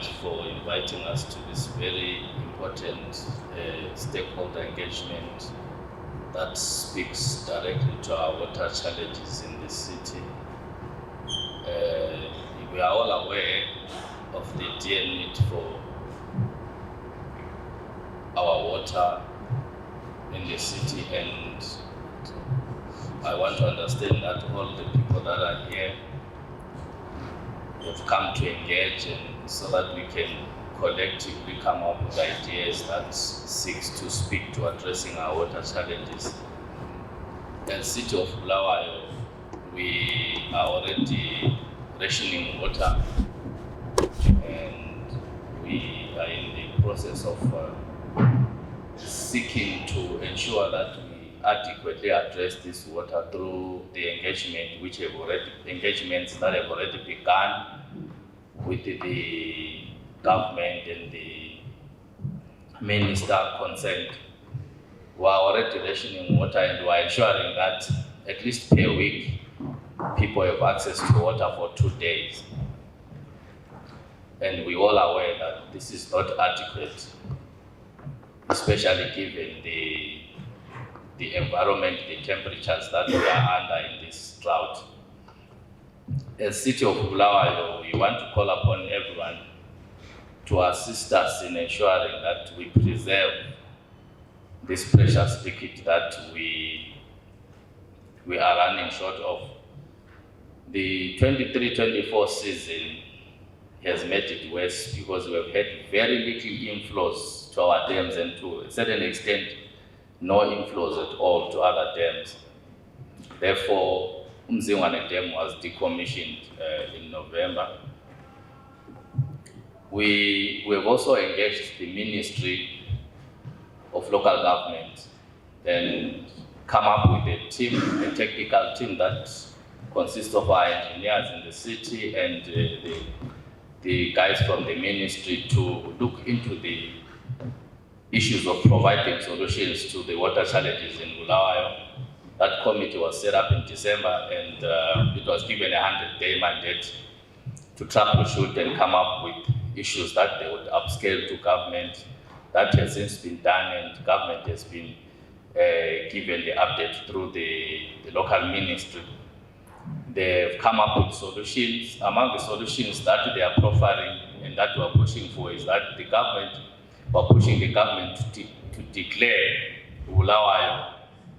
much for inviting us to this very important stakeholder engagement that speaks directly to our water challenges in the city. We are all aware of the dear need for our water in the city, and I want to understand that all the people that are here have come to engage, and so that we can collectively come up with ideas that seeks to speak to addressing our water challenges. As City of Bulawayo, we are already rationing water, and we are in the process of seeking to ensure that we adequately address this water through the engagements that have already begun with the government and the minister concerned. We are already rationing water, and we are ensuring that at least per week people have access to water for 2 days. And we all aware that this is not adequate, especially given the environment, the temperatures that we are under in this drought. As City of Bulawayo, we want to call upon everyone to assist us in ensuring that we preserve this precious liquid that we are running short of. The 23-24 season has made it worse because we have had very little inflows to our dams, and to a certain extent, no inflows at all to other dams. Therefore, Mzingwane Dam was decommissioned in November. We have also engaged the Ministry of Local Government and come up with a team, a technical team that consists of our engineers in the city and the guys from the ministry to look into the issues of providing solutions to the water challenges in Bulawayo. That committee was set up in December, and it was given a 100-day mandate to troubleshoot and come up with issues that they would upscale to government. That has since been done, and government has been given the update through the local ministry. They've come up with solutions. Among the solutions that they are proffering and that we are pushing for is that we are pushing the government to declare Bulawayo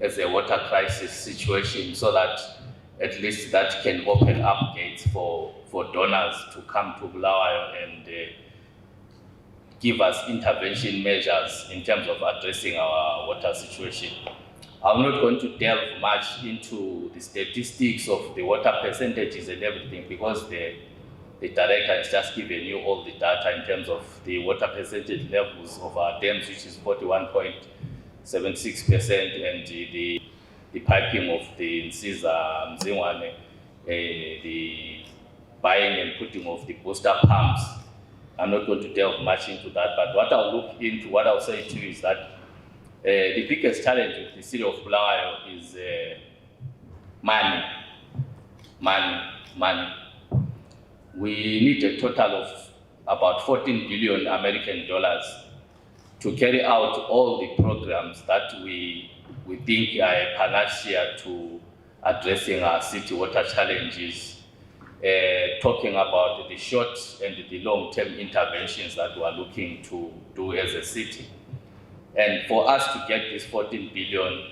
as a water crisis situation, so that at least that can open up gates for donors to come to Bulawayo and give us intervention measures in terms of addressing our water situation. I'm not going to delve much into the statistics of the water percentages and everything, because the director has just given you all the data in terms of the water percentage levels of our dams, which is 41.76%, and the piping of the Nsiza Mzingwane, the buying and putting of the booster pumps. I'm not going to delve much into that, but what I'll say to you is that the biggest challenge with the city of Bulawayo is money. We need a total of about 14 billion American dollars to carry out all the programs that we think are a panacea to addressing our city water challenges, talking about the short and the long-term interventions that we are looking to do as a city. And for us to get this 14 billion,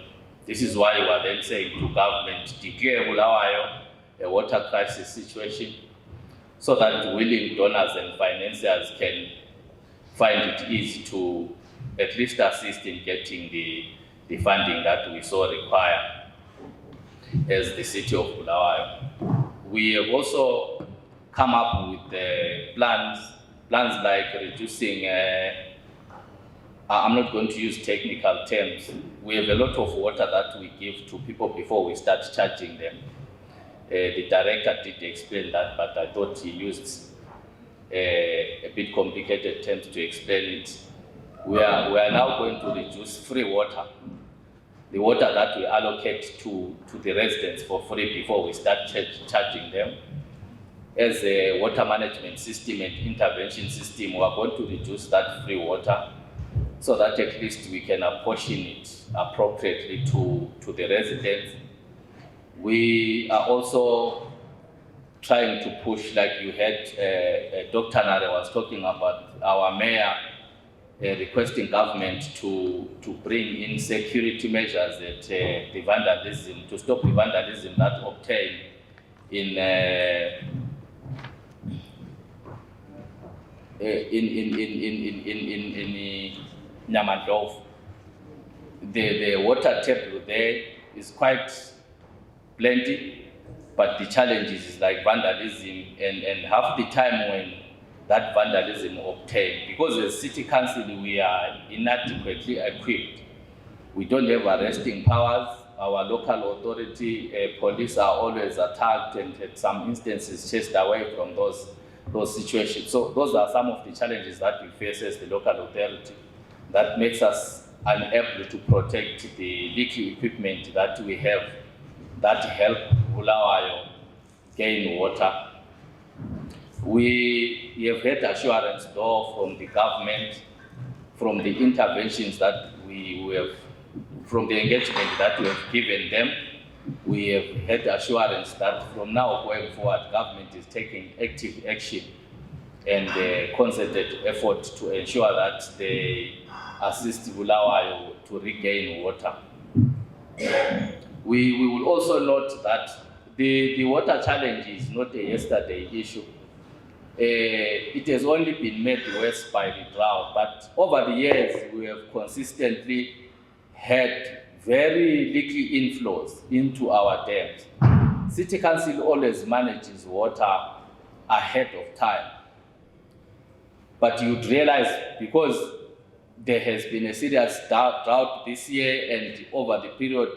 this is why we are then saying to government, declare Bulawayo a water crisis situation, so that willing donors and financiers can find it easy to at least assist in getting the funding that we so require as the city of Bulawayo. We have also come up with plans like reducing, I'm not going to use technical terms. We have a lot of water that we give to people before we start charging them. The director did explain that, but I thought he used a bit complicated terms to explain it. We are now going to reduce free water, the water that we allocate to the residents for free before we start charging them. as a water management system and intervention system, we are going to reduce that free water so that at least we can apportion it appropriately to the residents. We are also trying to push, like you had Dr. Nare was talking about, our mayor requesting government to bring in security measures that the vandalism, to stop the vandalism that obtained in Nyamandlovu. The water table there is quite plenty, but the challenge is like vandalism, and half the time when that vandalism obtained, because as city council we are inadequately equipped. We don't have arresting powers. Our local authority, police are always attacked and at some instances chased away from those situations. So those are some of the challenges that we face as the local authority that makes us unable to protect the leaky equipment that we have that help Bulawayo gain water. We have had assurance though from the government, from the interventions that we have, from the engagement that we have given them. We have had assurance that from now going forward, government is taking active action and concerted effort to ensure that they assist Bulawayo to regain water. We will also note that the water challenge is not a yesterday issue. It has only been made worse by the drought, but over the years we have consistently had very leaky inflows into our dams. City Council always manages water ahead of time. But you'd realize, because there has been a serious drought this year, and over the period,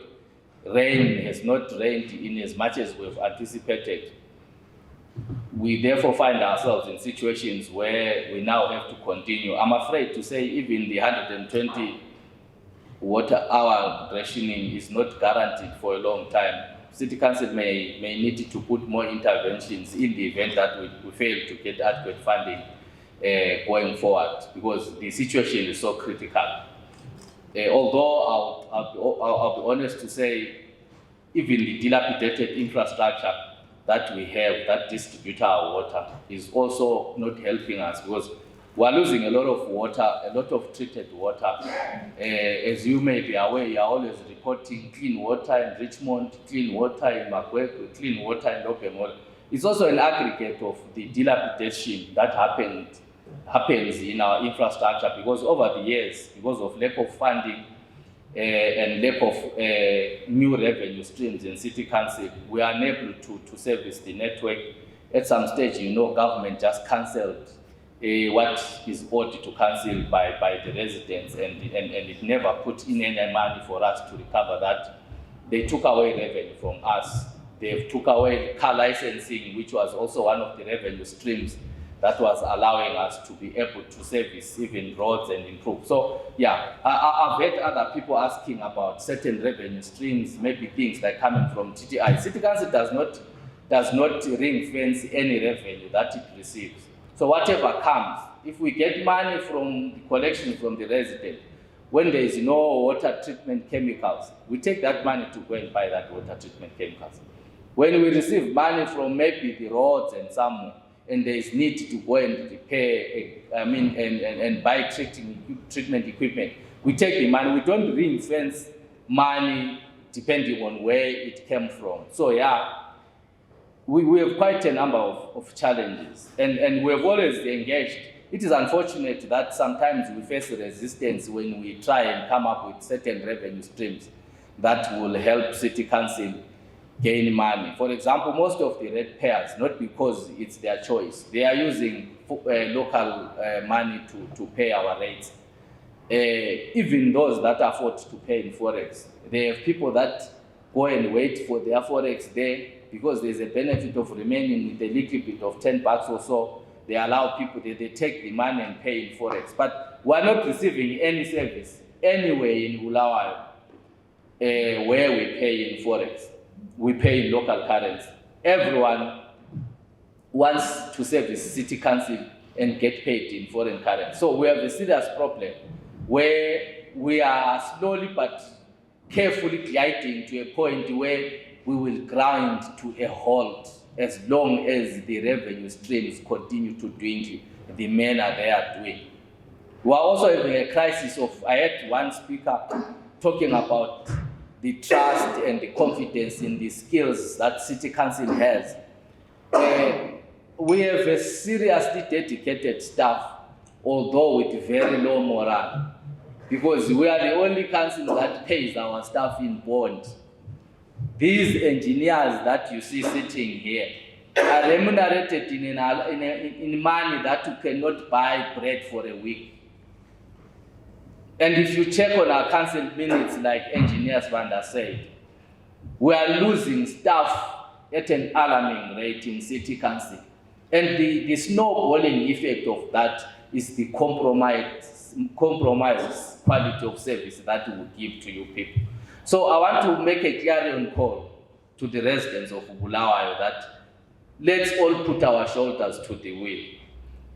rain has not rained in as much as we've anticipated. We therefore find ourselves in situations where we now have to continue. I'm afraid to say even the 120 water-hour rationing is not guaranteed for a long time. City Council may need to put more interventions in the event that we fail to get adequate funding going forward, because the situation is so critical. Although I'll be honest to say, even the dilapidated infrastructure that we have that distribute our water is also not helping us, because we're losing a lot of water, a lot of treated water. As you may be aware, you're always reporting clean water in Richmond, clean water in Magwekwe, clean water in Lopemola. It's also an aggregate of the dilapidation that happens in our infrastructure, because over the years, because of lack of funding and lack of new revenue streams in City Council, we are unable to service the network. At some stage, government just cancelled what is owed to council by the residents, and it never put in any money for us to recover that. They took away revenue from us. They took away car licensing, which was also one of the revenue streams that was allowing us to be able to service even roads and improve. So yeah, I've heard other people asking about certain revenue streams, maybe things like coming from TTI. City Council does not ring fence any revenue that it receives. So whatever comes, if we get money from the collection from the resident, when there is no water treatment chemicals, we take that money to go and buy that water treatment chemicals. When we receive money from maybe the roads and somewhere, and there is need to go and repair, and buy treatment equipment, we take the money. We don't ring fence money depending on where it came from. So yeah, we have quite a number of challenges, and we have always engaged. It is unfortunate that sometimes we face resistance when we try and come up with certain revenue streams that will help City Council gain money. For example, most of the ratepayers, not because it's their choice, they are using local money to pay our rates. Even those that afford to pay in Forex, they have people that go and wait for their Forex there, because there's a benefit of remaining with a little bit of $10 or so. They allow people, they take the money and pay in Forex. But we're not receiving any service anywhere in Bulawayo where we pay in Forex. We pay in local currency. Everyone wants to service city council and get paid in foreign currency. So we have a serious problem where we are slowly but carefully gliding to a point where we will grind to a halt as long as the revenue streams continue to dwindle the manner they are doing. We are also having a crisis of, I had one speaker talking about the trust and the confidence in the skills that City Council has. We have a seriously dedicated staff, although with very low morale, because we are the only council that pays our staff in bond. These engineers that you see sitting here are remunerated in money that you cannot buy bread for a week. And if you check on our council minutes, like engineers Vanda said, we are losing staff at an alarming rate in City Council. And the snowballing effect of that is the compromised quality of service that we will give to you people. So I want to make a clarion call to the residents of Bulawayo that let's all put our shoulders to the wheel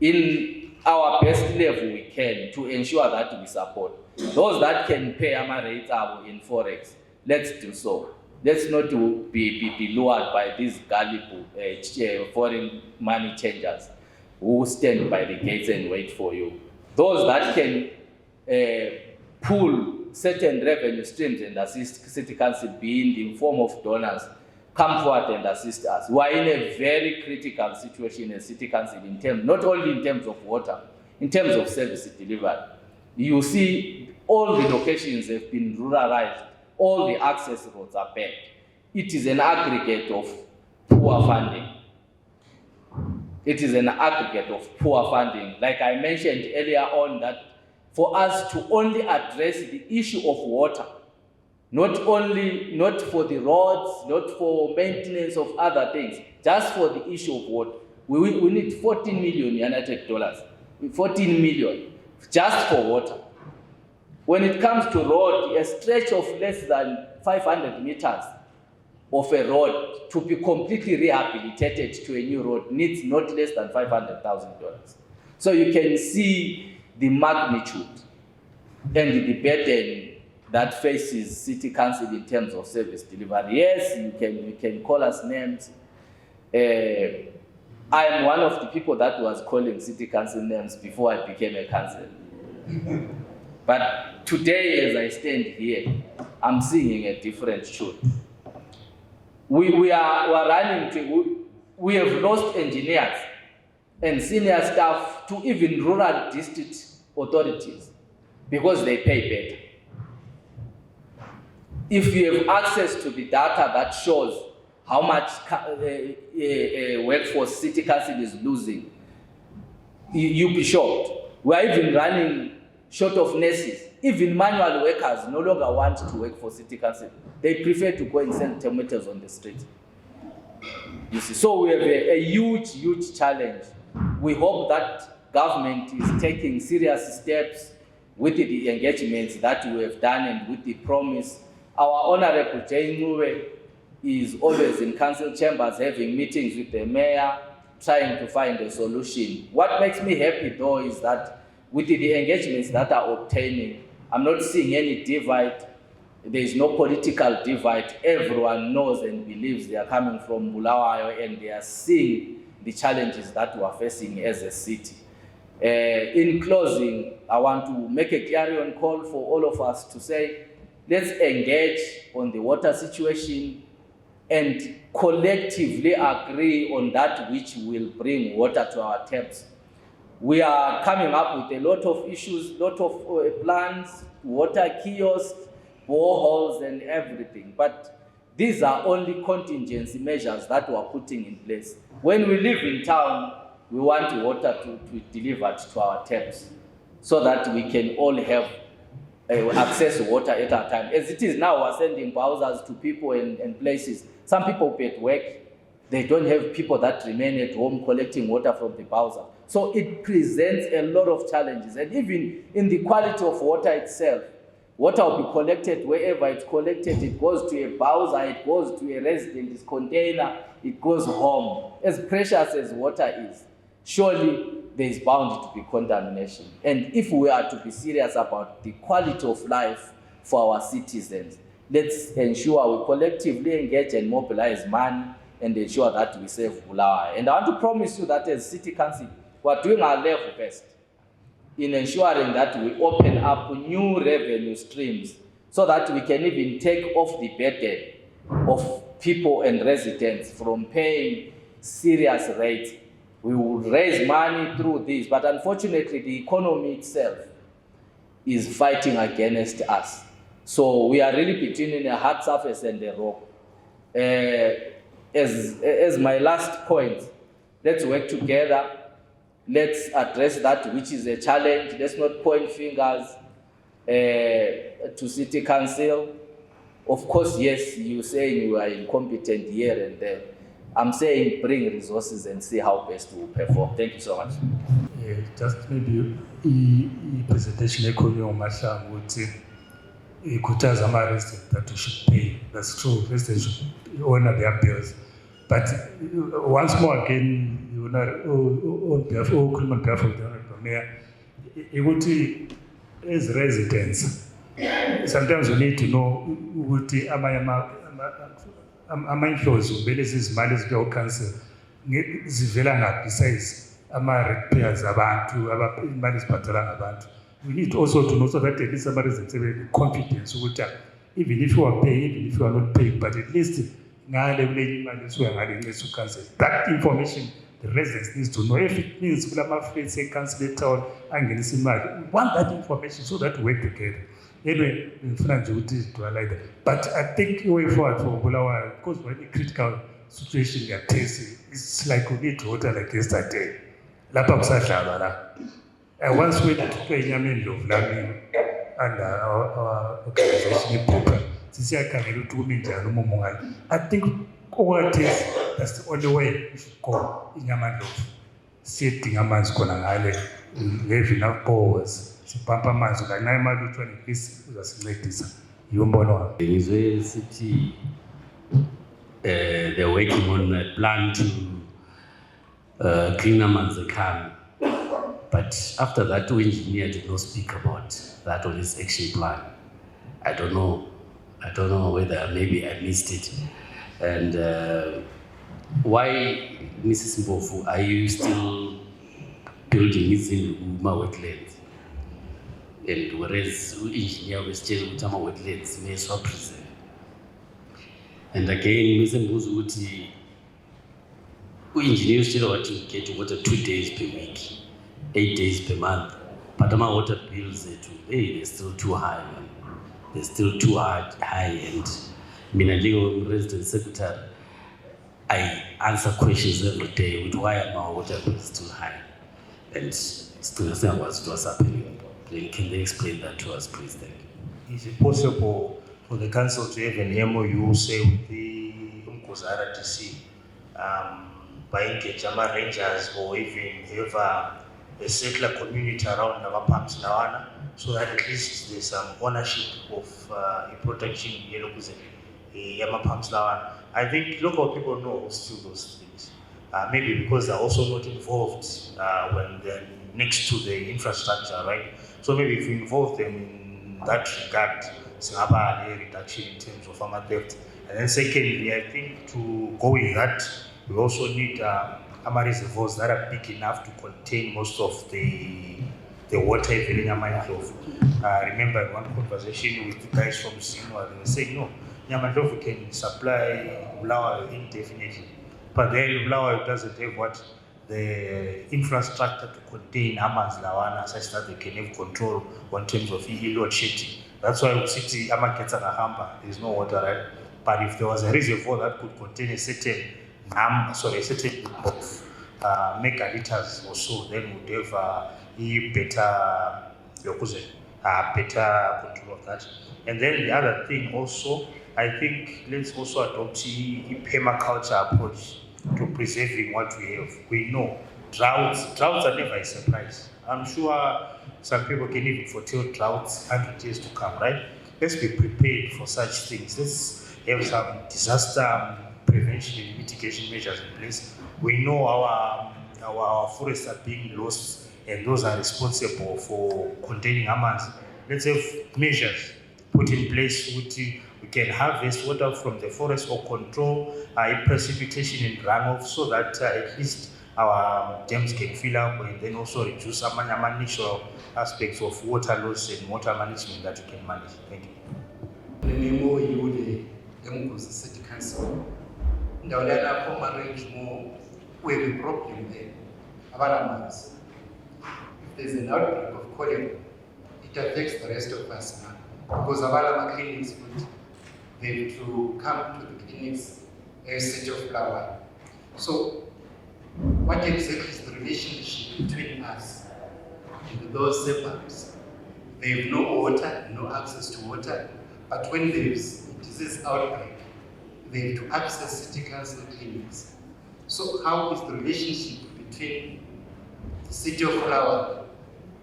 in our best level we can to ensure that we support those that can pay our rates in forex. Let's do so. Let's not be lured by these gullible foreign money changers who stand by the gates and wait for you. Those that can pull certain revenue streams and assist City Council, be in the form of donors, come forward and assist us. We are in a very critical situation as City Council in terms, not only in terms of water, in terms of service delivery. You see, all the locations have been ruralized. All the access roads are bad. It is an aggregate of poor funding. It is an aggregate of poor funding. Like I mentioned earlier on, that for us to only address the issue of water, not for the roads, not for maintenance of other things, just for the issue of water, we need $14 million United dollars, 14 million just for water. When it comes to road, a stretch of less than 500 meters of a road to be completely rehabilitated to a new road needs not less than $500,000. So you can see the magnitude and the burden that faces City Council in terms of service delivery. Yes, you can call us names. I am one of the people that was calling City Council names before I became a councillor. But today, as I stand here, I'm seeing a different truth. We are running to, we have lost engineers and senior staff to even rural district authorities because they pay better. If you have access to the data that shows how much workforce City Council is losing, you'll be shocked. We are even running short of nurses. Even manual workers no longer want to work for City Council. They prefer to go and sell tomatoes on the street. You see, so we have a huge, huge challenge. We hope that government is taking serious steps with the engagements that we have done and with the promise. Our Honorable Jane Mure is always in council chambers having meetings with the mayor, trying to find a solution. What makes me happy though is that with the engagements that are obtaining, I'm not seeing any divide. There is no political divide. Everyone knows and believes they are coming from Bulawayo and they are seeing the challenges that we are facing as a city. In closing, I want to make a clarion call for all of us to say, let's engage on the water situation and collectively agree on that which will bring water to our taps. We are coming up with a lot of issues, lot of plans, water kiosks, boreholes and everything. But these are only contingency measures that we are putting in place. When we live in town, we want water to be delivered to our taps so that we can all have access to water at a time. As it is now, we're sending bowsers to people and places. Some people be at work. They don't have people that remain at home collecting water from the bowser. So it presents a lot of challenges. And even in the quality of water itself, Water will be collected wherever it's collected. It goes to a bowser, it goes to a resident's container, it goes home. As precious as water is, surely there is bound to be contamination. And if we are to be serious about the quality of life for our citizens, let's ensure we collectively engage and mobilize money and ensure that we save Bulawayo. And I want to promise you that as City Council, we're doing our level best in ensuring that we open up new revenue streams so that we can even take off the burden of people and residents from paying serious rates. We will raise money through this, but unfortunately the economy itself is fighting against us. So we are really between a hard surface and a rock. As my last point, let's work together. Let's address that which is a challenge. Let's not point fingers to City Council. Of course, yes, you're saying you are incompetent here and there. I'm saying bring resources and see how best we perform. Thank you so much. Just maybe a presentation echoing Mahlangu would ikhuthaza ama-residents that we should pay. That's true, residents should honor their bills. But once more again, on behalf of the Honorable Mayor, as residents, sometimes we need to know what ama-inflows zizimali ezikuleyo council zivela ngaphi besides ama-repairs abantu imali ezibhadala ngabantu. We need also to know so that at least ama-residents have the confidence ukuthi even if you are paying, even if you are not paying, but at least ngale kule imali esuka ngale nxesu council, that information the residents needs to know. If it means kulama-flats e-council e-town angenisa imali, we want that information so that we work together. Anyway, but I think the way forward for Bulawayo, because we're in a critical situation, it's like we need water like yesterday. Once we had to pay Yamin Love and our organization program, I think what is that's the only way we should go in Yaman Love. Sitting a man's going live enough powers. Pampa manzo la na imali utwa increase uzasincedisa yombono Ngizwe sithi they're working on a plan to clean amanzi ekhaya, but after that the engineer did not speak about that on his action plan. I don't know whether maybe I missed it. And why, Mrs. Mbofu, are you still building in Uma wetlands? And whereas engineer was still Utama wetlands may so preserve. And again, Mr. Mbuzuti, engineers still want to get water 2 days per week, 8 days per month. But my water bills, they're still too high, man. They're still too high, and Minajego resident secretary, I answer questions every day with why my water bill is too high. And still nothing was happening. Can they explain that to us, please? Thank you. Is it possible for the council to have an MOU, say, with the Cllr DC, by engaging rangers or even have a settler community around our pumps Nawana, so that at least there's some ownership of a protection Yama pumps Nawana? I think local people know still those things. Maybe because they're also not involved when they're next to the infrastructure, right? So maybe if we involve them in that regard, it's a reduction in terms of farmer theft. And then secondly, I think to go with that, we also need reservoirs that are big enough to contain most of the water in Yamanlov. Remember one conversation with the guys from Sinwa, they were saying, no, Yamanlov can supply Bulawayo indefinitely. But then Bulawayo doesn't have what? The infrastructure to contain Amans Lawana such that they can have control in terms of load shedding. That's why we see Amakets and Ahamba, there's no water, right? But if there was a reservoir that could contain a certain certain of megaliters or so, then we'd have better control of that. And then the other thing also, I think let's also adopt a permaculture approach to preserving what we have. We know droughts are never a surprise. I'm sure some people can even foretell droughts 100 years to come, right? let's be prepared for such things. Let's have some disaster prevention and mitigation measures in place. We know our forests are being lost, and those are responsible for containing amanzi. Let's have measures put in place which we can harvest water from the forest or control precipitation and runoff, so that at least our dams can fill up, and then also reduce some natural aspects of water loss and water management that we can manage. Thank you. The memo you the Mxolisi City Council. Now let us form arrange more where the problem there. About if there's an outbreak of cholera, it affects the rest of us now. Because our clinics would they have to come to the clinics as City of Bulawayo. So what exactly is the relationship between us and those suburbs? They have no water, no access to water, but when there is a disease outbreak, they have to access city council clinics. So how is the relationship between the City of Bulawayo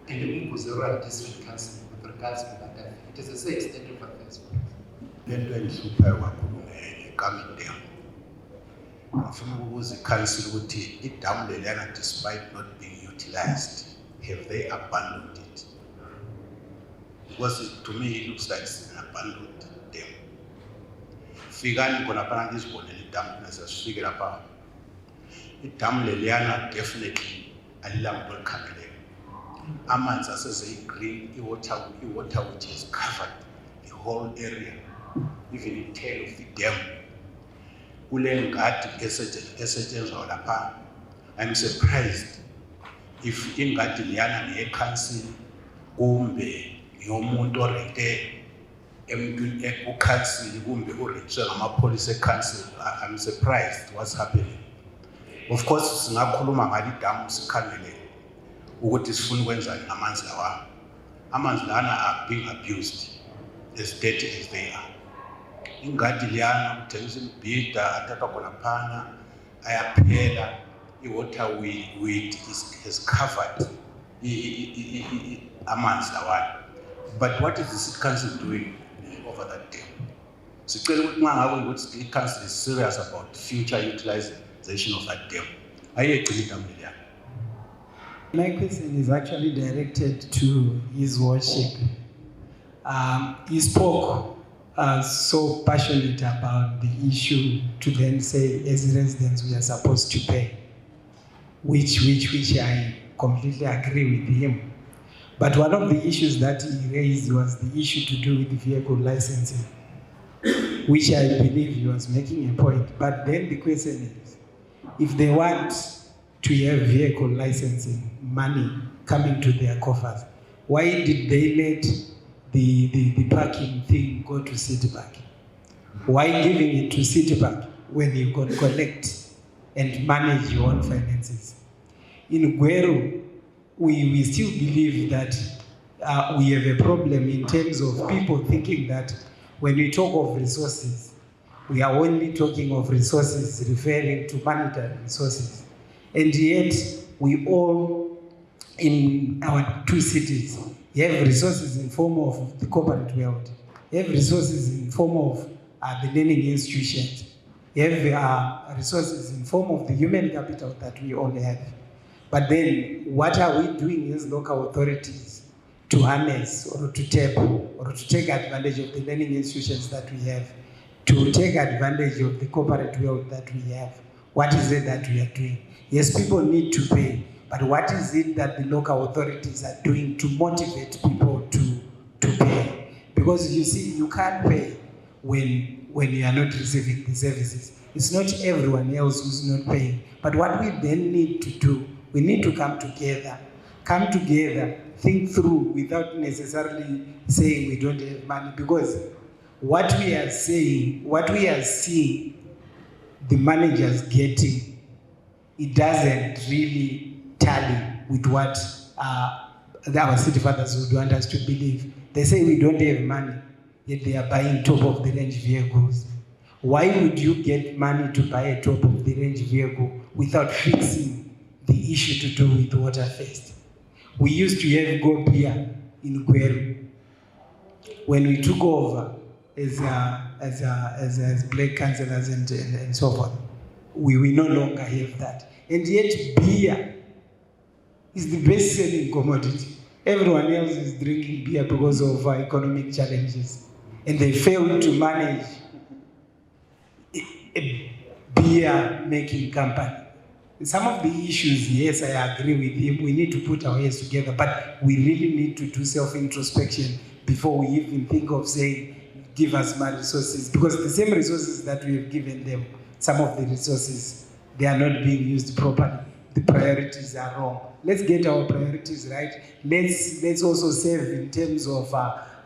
and the Mxolisi District Council with regards to that? It is a state state of affairs. The council would take it down the land despite not being utilized. Have they abandoned it? Because to me it looks like it's an abandoned dam. Figani konapana this one and dam as a figure about it. Dam Leliana definitely a lamp will come in. Amans as a green water which has covered the whole area, even the tail of the dam. I'm surprised if in Gatiliana a council umbe yomuntu orente council umbe urechela police council. I'm surprised what's happening. Of course singakhuluma ngali dam sikhangele ukuthi sifuna ukwenza ngamanzi lawa. Amanzi lana are being abused as dirty as they are. Ingadi liyana kuthengisa imibhida athatha khona phana ayaphela. I-water weed has covered amanzi lawa. But what is the city council doing over that dam? Sicela ukuthi mangabe ukuthi the council is serious about future utilization of that dam. Ayegcina idam liyana. My question is actually directed to His Worship. He spoke so passionate about the issue to then say, as residents, we are supposed to pay, which I completely agree with him. But one of the issues that he raised was the issue to do with vehicle licensing, which I believe he was making a point. But then the question is, if they want to have vehicle licensing money coming to their coffers, why did they let the parking thing go to City Park? Why giving it to City Park when you can collect and manage your own finances? In Gweru, we still believe that we have a problem in terms of people thinking that when we talk of resources, we are only talking of resources referring to monetary resources. And yet, we all, in our two cities, you have resources in form of the corporate world. You have resources in form of the learning institutions. You have resources in form of the human capital that we all have. But then, what are we doing as local authorities to harness or to tap or to take advantage of the learning institutions that we have, to take advantage of the corporate world that we have? What is it that we are doing? Yes, people need to pay. But what is it that the local authorities are doing to motivate people to pay? Because you see, you can't pay when you are not receiving the services. It's not everyone else who's not paying. But what we then need to do, we need to come together, think through without necessarily saying we don't have money. Because what we are saying, what we are seeing the managers getting, it doesn't really tally with what our city fathers would want us to believe. They say we don't have money, yet they are buying top of the range vehicles. Why would you get money to buy a top of the range vehicle without fixing the issue to do with water first? We used to have Gopia in Gweru. when we took over as black councillors and so forth, we no longer have that. And yet beer is the best selling commodity. Everyone else is drinking beer because of economic challenges. And they failed to manage a beer making company. Some of the issues, yes, I agree with him. We need to put our heads together, but we really need to do self-introspection before we even think of saying, give us more resources. Because the same resources that we have given them, some of the resources, they are not being used properly. The priorities are wrong. Let's get our priorities right. Let's also save in terms of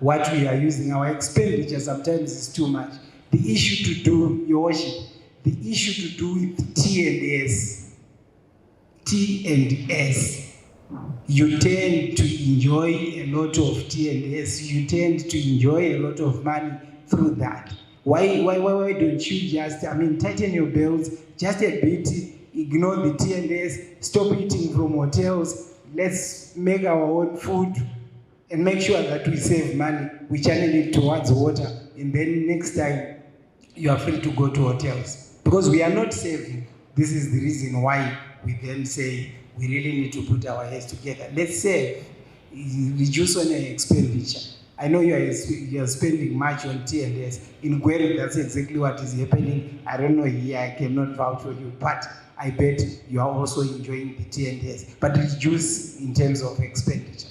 what we are using. Our expenditure sometimes is too much. The issue to do, Your Worship, the issue to do with T&S, you tend to enjoy a lot of T&S, you tend to enjoy a lot of money through that. Why don't you just, tighten your belts just a bit, ignore the T&S, stop eating from hotels, let's make our own food and make sure that we save money, we channel it towards water, and then next time you are free to go to hotels. Because we are not saving. This is the reason why we then say we really need to put our heads together. Let's save, reduce on expenditure. I know you are spending much on T&S. In Gweri, that's exactly what is happening. I don't know here, I cannot vouch for you, but I bet you are also enjoying the T&S. But reduce in terms of expenditure.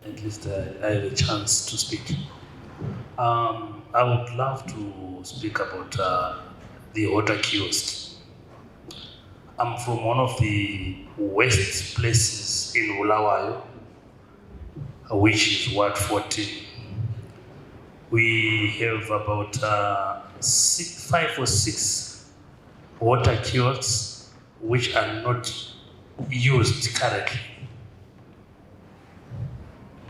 At least I have a chance to speak. I would love to speak about the water kiosk. I'm from one of the worst places in Bulawayo, which is Ward 14. We have about 5 or 6 water kiosks which are not used currently.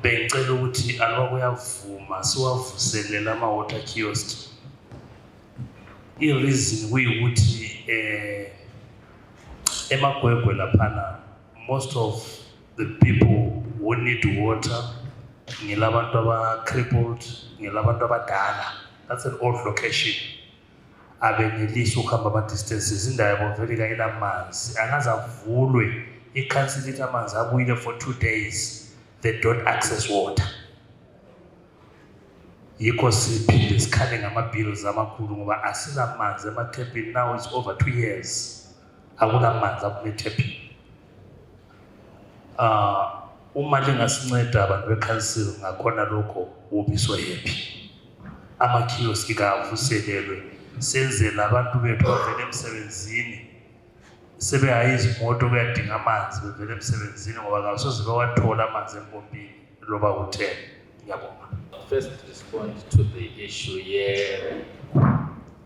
Bengicela ukuthi alwa kuyavuma siwavuselela ama-water kiosk. I-reason kuyikuthi emagwegwe laphana, most of the people who need water ngilabantu aba-crippled, ngilabantu abadala. That's an old location. Abenelisi ukuhamba ama-distances, indawo yabo vele kayinamanzi, angaze avulwe i-council ithi amanzi abuyile for 2 days. They don't access water. Yikho siphinde sikhale ngama-bills amakhulu ngoba asinamanzi emathepini. Now it's over 2 years. Akunamanzi apha ethepini. Uma lingasinceda abantu be-council ngakhona lokho would so happy. Ama-kiosk kavuselelwe senzela abantu bethu bavele emsebenzini. Sebehaye izimoto kuyadinga amanzi bevele emsebenzini ngoba kasoze bawathola amanzi empompini loba u-10. Ngiyabonga. First respond to the issue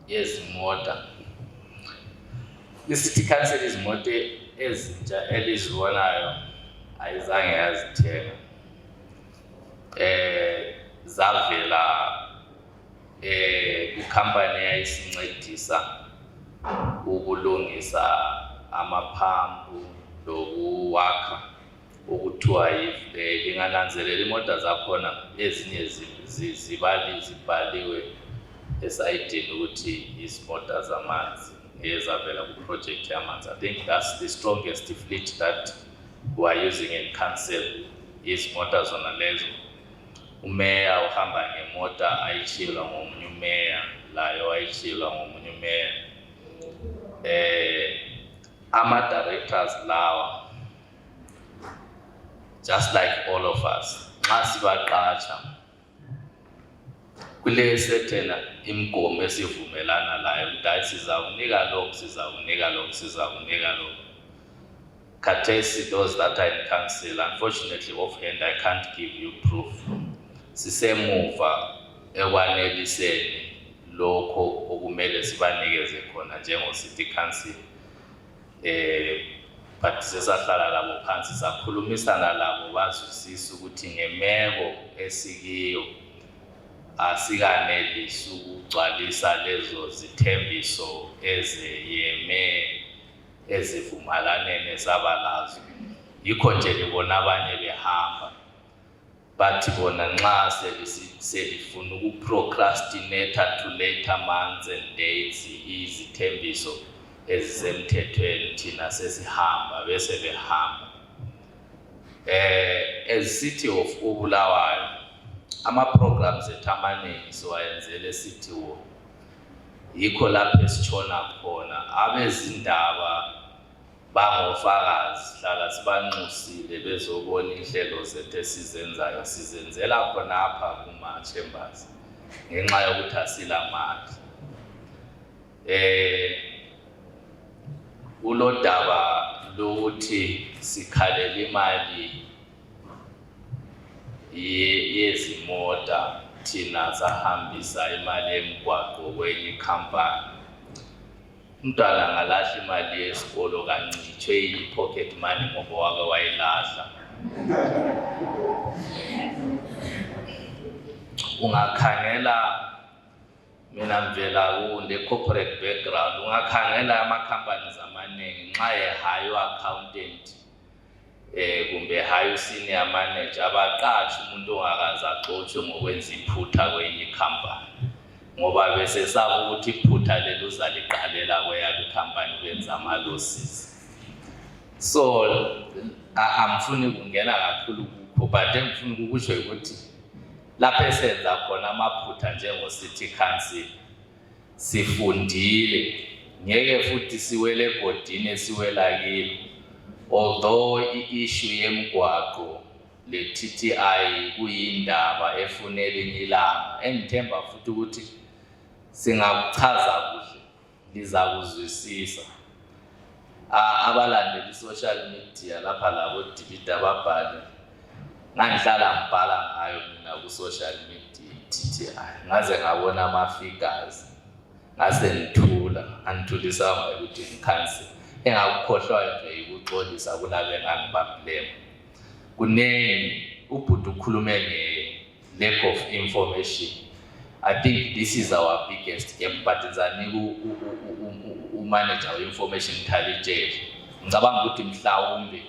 yezimoto. I-City Council izimoto ezintsha elizibonayo ayizange yazithenga. Zavela kukhampani eyayisincedisa ukulungisa amaphampu lokuwakha okuthiwa lingananzelela imoto zakhona ezinye zibhaliwe esayidini ukuthi izimoto zamanzi ezavela ku-project yamanzi. I think that's the strongest fleet that we are using in council, izimoto zona lezo. Umeya uhamba ngemoto ayishilwa ngomunye umeya, layo ayishilwa ngomunye umeya. Ama-directors lawa, just like all of us, nxa sibaqatsha kule certain imigomo esivumelana layo ukuthi sizawunika lokhu, sizawunika lokhu, sizawunika lokhu. Khathesi, those that are in council, unfortunately offhand I can't give you proof. Sisemuva ekwaneliseni lokho okumele sibanikeze khona njengo-City Council. But sesahlala labo phansi sakhulumisana labo bazwisisa ukuthi ngemeko esikiyo asikanelisi ukugcwalisa lezo zithembiso eziyeme ezivumalaneni esabalazo. Yikho nje libona abanye behamba bathi bona nxa selifuna ukuprocrastinate to later months and dates izithembiso ezisemthethweni thina sesihamba bese behamba. As City of Bulawayo, ama-programs ethu amaningi siwayenzele City Hall. Yikho lapho esitshona khona abezindaba bangofakazi hlala sibanxusile bezobona inhlelo zethu esizenzayo sizenzela khona apha kuma-chambers ngenxa yokuthi asilamandla. Ulodaba lokuthi sikhalela imali yezimota thina sahambisa imali emgwaqo kwenye ikhampani. Umntwana ngalahla imali yesikolo kancitshwe iyi-pocket money ngoba wake wayilahla. Ungakhangela mina mvela kule corporate background, ungakhangela ama-companies amaningi nxa ehayo accountant kumbe hayo senior manager abaqashi umuntu ongakaze axotshwe ngokwenza iphutha kwenye ikhampani ngoba bese saba ukuthi iphutha lelo uzaliqalela kweyakhe ikhampani benza ama-losses. So angifuni ukungena kakhulu kukho, but engifuna ukusho ukuthi lapho esenza khona amaphutha njengo-city council sifundile, ngeke futhi siwele egodini esiwela kilo. Although i-issue yemgwaqo le-TTI kuyindaba efuna elinye ilanga, engithemba futhi ukuthi singakuchaza kuhle lizakuzwisisa. Abalandeli social media lapha labo dibida ababhali ngangihlala ngibhala ngayo mina ku-social media TTI ngaze ngabona ama-figures ngase ngithulisa ukuthi ngikhansel engakukhohlwayo nje ukuxolisa kulabe engangibabhlema. Kunengi ubhuti ukhulume nge-lack of information. I think this is our biggest gap, but ngizanika umanager we-information intelligence. Ngicabanga ukuthi mhlawumbe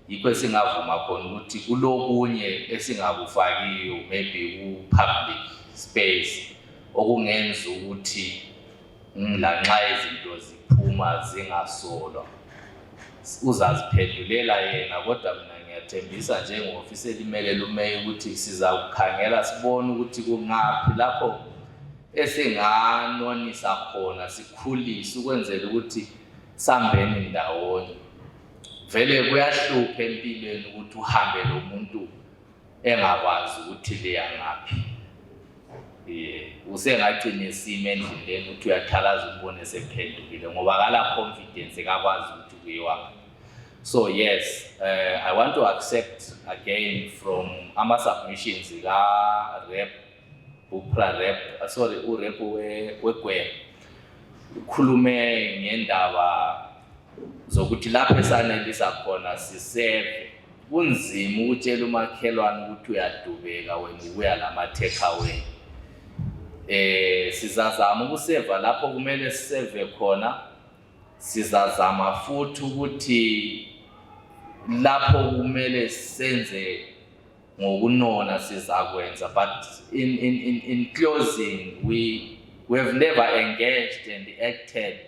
yikho esingavuma khona ukuthi kulokunye esingakufakiyo maybe ku-public space okungenza ukuthi lanxa izinto ziphuma zingasolwa uzaziphendulela yena. Kodwa mina ngiyathembisa njengofisi elimele umeya ukuthi sizakukhangela sibone ukuthi kungaphi lapho esinganonisa khona sikhulise ukwenzela ukuthi sambeni ndawonye. Vele kuyahlupha empilweni ukuthi uhambe lo muntu engakwazi ukuthi leya ngaphi. Usengagcina esime endleleni ukuthi uyathalaza umbone sephendukile ngoba kala confidence ekakwazi ukuthi kuyiwa. So yes, I want to accept again from ama-submissions ka-rep, upra-rep, sorry, urep wegwema. Ukhulume ngendaba zokuthi lapho esanelisa khona siseve. Kunzima ukutshela umakhelwane ukuthi uyadubeka wena ubuya lama-take away. Sizazama ukuseva lapho kumele siseve khona. Sizazama futhi ukuthi lapho kumele senze ngokunona sizakwenza. But in closing, we have never engaged and acted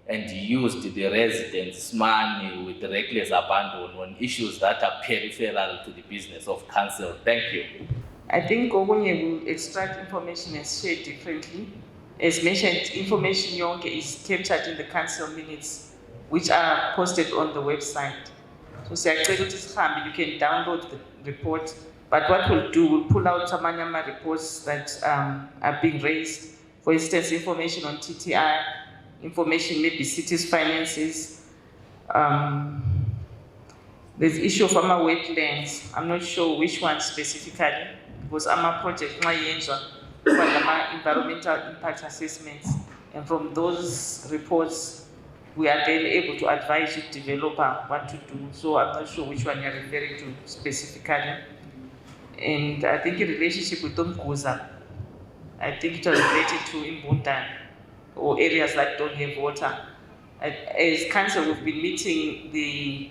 and used the residents' money with reckless abandon on issues that are peripheral to the business of council. Thank you. I think okunye will extract information and share differently. As mentioned, information yonke is captured in the council minutes, which are posted on the website. So siyacela ukuthi sihambe, you can download the report. But what we'll do, we'll pull out some reports that are being raised. For instance, information on TTI, information maybe cities' finances. There's issue of our wetlands. I'm not sure which one specifically, because our project, environmental impact assessments, and from those reports, we are then able to advise the developer what to do. So I'm not sure which one you're referring to specifically. And I think in relationship with Umguza, I think it was related to Imbundan or areas that don't have water. As council, we've been meeting the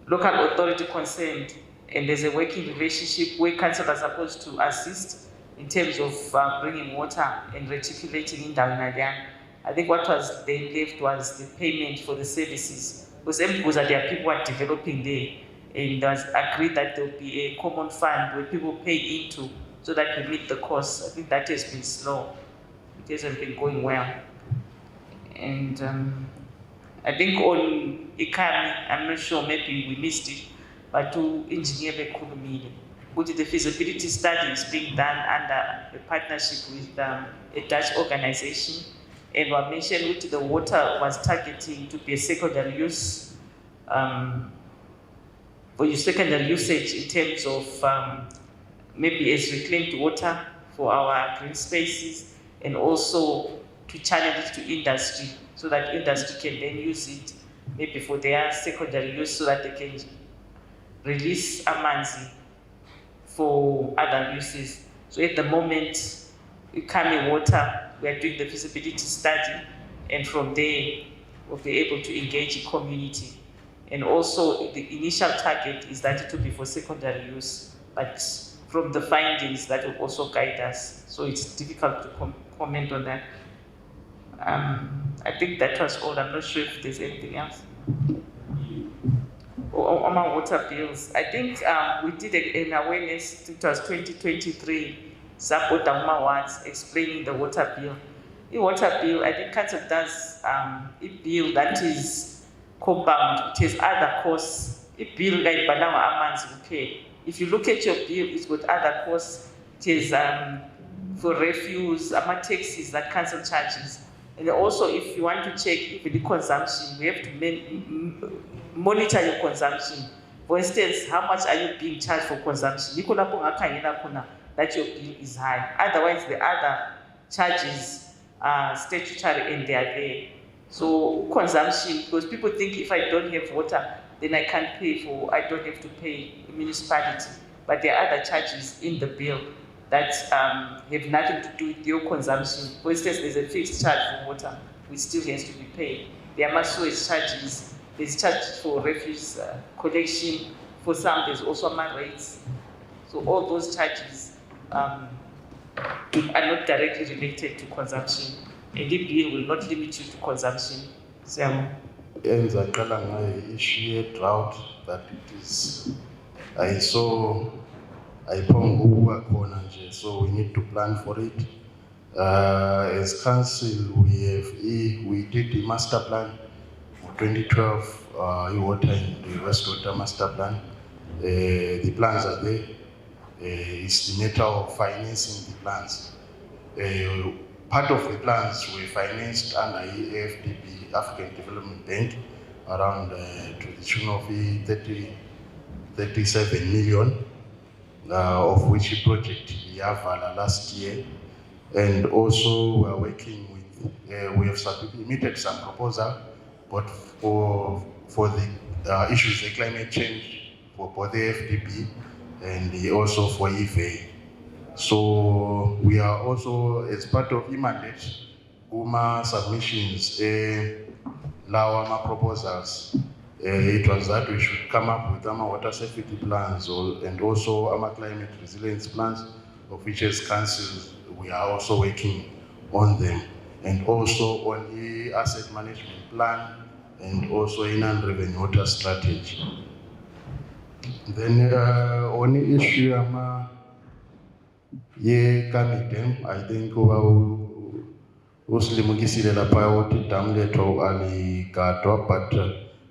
local authority concerned and there's a working relationship where councillors are supposed to assist in terms of bringing water and reticulating in Davinadian. I think what was then left was the payment for the services. Because there are people who are developing there, and there's agreed that there will be a common fund where people pay into so that we meet the costs. I think that has been slow. It hasn't been going well. And I think on Ikami, I'm not sure, maybe we missed it, but to engineer the which the feasibility study is being done under a partnership with a Dutch organization. And we mentioned which the water was targeting to be a secondary use, for your secondary usage in terms of maybe as reclaimed water for our green spaces, and also to channel it to industry so that industry can then use it maybe for their secondary use so that they can release amanzi for other uses. So at the moment, we come in water, we are doing the feasibility study, and from there, we'll be able to engage the community. And also, the initial target is that it will be for secondary use, but from the findings, that will also guide us. So it's difficult to comment on that. I think that was all. I'm not sure if there's anything else. On our water bills, I think we did an awareness, it was 2023, support awards explaining the water bill. The water bill, I think council does a bill that is compound, it has other costs. A bill like Banawa amounts we pay. If you look at your bill, it's got other costs. It is for refuse, taxes that council charges. And also, if you want to check even the consumption, we have to monitor your consumption. For instance, how much are you being charged for consumption? That your bill is high. Otherwise, the other charges are statutory and they are there. So consumption, because people think if I don't have water, then I can't pay for, I don't have to pay the municipality. But there are other charges in the bill that have nothing to do with your consumption. For instance, there's a fixed charge for water, which still has to be paid. There are sewage charges, there's charges for refuse collection. For some, there's also rates. So all those charges are not directly related to consumption. And the bill will not limit you to consumption. So, issue drought that it is. I saw so we need to plan for it. As council, we did the master plan for 2012, water and the wastewater master plan. The plans are there. It's the matter of financing the plans. Part of the plans were financed under AFDB, African Development Bank, around to the tune of 37 million, of which a project we have last year. And also we are working with, we have submitted some proposal, but for the issues of climate change, for the FDB, and also for EVA. So we are also, as part of mandate, UMA submissions, Lawama proposals. It was that we should come up with our water safety plans and also our climate resilience plans, of which as councils we are also working on them, and also on the asset management plan and also in non-revenue water strategy. Then on the issue I think usilimugisile lapha ukuthi dam lethu aligadwa, but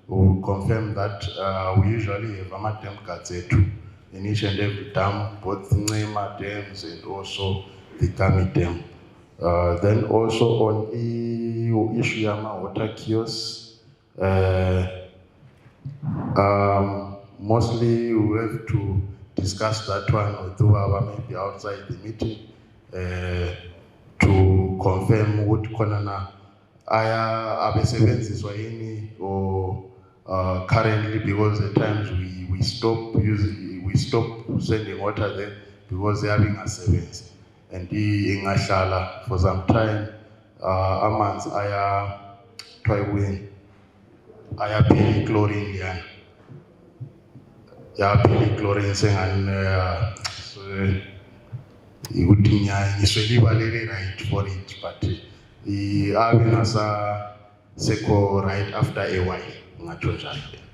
we confirm that we usually have ama-dam guards in each and every dam, both Ncema dams and also the Kami dam. Then also on the issue of water kiosks, mostly we have to discuss that one, although maybe outside the meeting, to confirm what konana aya abesebenziswa yini or currently, because at times we stop sending water there because they're having a service, and ingashala for some time amanzi aya try win aya pay chlorine. ya phela Cllr ngani ukuthi ngiswelibalele right for it, but ave ngasa seko right after a while ngatsho njalo.